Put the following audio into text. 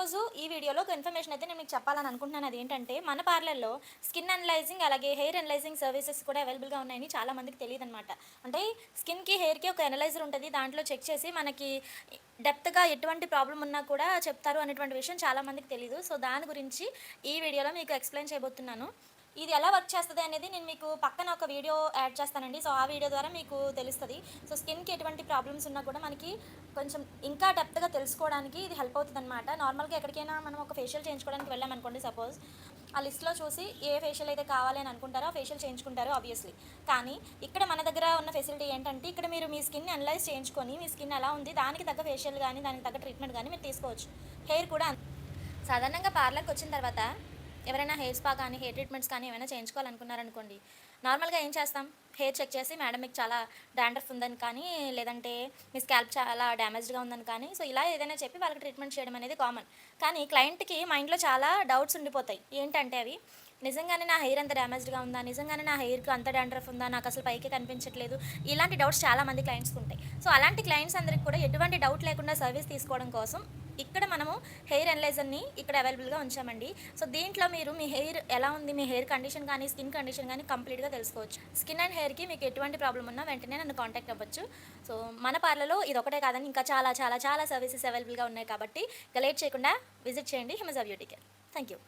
ఈరోజు ఈ వీడియోలో ఒక ఇన్ఫర్మేషన్ అయితే నేను మీకు చెప్పాలని అనుకుంటున్నాను. అదేంటంటే మన పార్లర్‌లో స్కిన్ అనలైజింగ్ అలాగే హెయిర్ అనలైజింగ్ సర్వీసెస్ కూడా అవైలబుల్‌గా ఉన్నాయని చాలా మందికి తెలీదనమాట. అంటే స్కిన్‌కి, హెయిర్‌కి ఒక అనలైజర్ ఉంటది. దాంట్లో చెక్ చేసి మనకి డెప్త్‌గా ఎటువంటి ప్రాబ్లమ్ ఉన్నా కూడా చెప్తారు అనేటువంటి విషయం చాలా మందికి తెలీదు. సో, దాని గురించి ఈ వీడియోలో మీకు ఎక్స్‌ప్లెయిన్ చేయబోతున్నాను. ఇది ఎలా వర్క్ చేస్తది అనేది నేను మీకు పక్కన ఒక వీడియో యాడ్ చేస్తానండి. సో, ఆ వీడియో ద్వారా మీకు తెలుస్తది. సో, స్కిన్‌కి ఎటువంటి ప్రాబ్లమ్స్ ఉన్నా కూడా మనకి కొంచెం ఇంకా డెప్త్‌గా తెలుసుకోవడానికి ఇది హెల్ప్ అవుతదనమాట. నార్మల్‌గా ఎక్కడికైనా మనం ఒక ఫేషియల్ చేయించుకోవడానికి వెళ్ళామనుకోండి సపోజ్, ఆ లిస్ట్‌లో చూసి ఏ ఫేషియల్ అయితే కావాలి అని అనుకుంటారో ఆ ఫేషియల్ చేయించుకుంటారు ఆబ్వియస్‌లీ. కానీ ఇక్కడ మన దగ్గర ఉన్న ఫెసిలిటీ ఏంటంటే, ఇక్కడ మీరు మీ స్కిన్‌ని అనలైజ్ చేయించుకొని, మీ స్కిన్ ఎలా ఉంది, దానికి తగ్గ ఫేషియల్ గానీ, దానికి తగ్గ ట్రీట్మెంట్ గానీ మీరు తీసుకోవచ్చు. హెయిర్ కూడా సాధారణంగా పార్లర్‌కొచ్చిన తర్వాత ఎవరైనా హెయిర్ స్పా కానీ, హెయిర్ ట్రీట్మెంట్స్ కానీ ఏమైనా చేయించుకోవాలనుకున్నారనుకోండి, నార్మల్‌గా ఏం చేస్తాం? హెయిర్ చెక్ చేసి మేడం మీకు చాలా డాండ్రఫ్ ఉందని కానీ, లేదంటే మీ స్కాల్ప్ చాలా డ్యామేజ్డ్‌గా ఉందని కానీ, సో, ఇలా ఏదైనా చెప్పి వాళ్ళకి ట్రీట్మెంట్ చేయడం అనేది కామన్. కానీ క్లయింట్‌కి మైండ్‌లో చాలా డౌట్స్ ఉండిపోతాయి. ఏంటంటే అవి నిజంగానే నా హెయిర్ అంత డ్యామేజ్డ్‌గా ఉందా? నిజంగానే నా హెయిర్‌కి అంత డాండ్రఫ్ ఉందా? నాకసలు పైకే కనిపించట్లేదు. ఇలాంటి డౌట్స్ చాలా మంది క్లయింట్స్‌కి ఉంటాయి. సో, అలాంటి క్లయింట్స్ అందరికి కూడా ఎటువంటి డౌట్ లేకుండా సర్వీస్ తీసుకోవడం కోసం ఇక్కడ మనము హెయిర్ అనలైజర్‌ని ఇక్కడ అవైలబుల్‌గా ఉంచామండి. సో, దీంట్లో మీరు మీ హెయిర్ ఎలా ఉంది, మీ హెయిర్ కండిషన్ కానీ, స్కిన్ కండిషన్ కానీ కంప్లీట్‌గా తెలుసుకోవచ్చు. స్కిన్ అండ్ హెయిర్‌కి మీకు ఎటువంటి ప్రాబ్లమ్ ఉన్నా వెంటనే నన్ను కాంటాక్ట్ అవ్వచ్చు. సో, మన పార్లర్‌లో ఇదొకటే కాదండి, ఇంకా చాలా చాలా చాలా సర్వీసెస్ అవైలబుల్‌గా ఉన్నాయి కాబట్టి ఇక లేట్ చేయకుండా విజిట్ చేయండి Himaja beauty care. Thank you.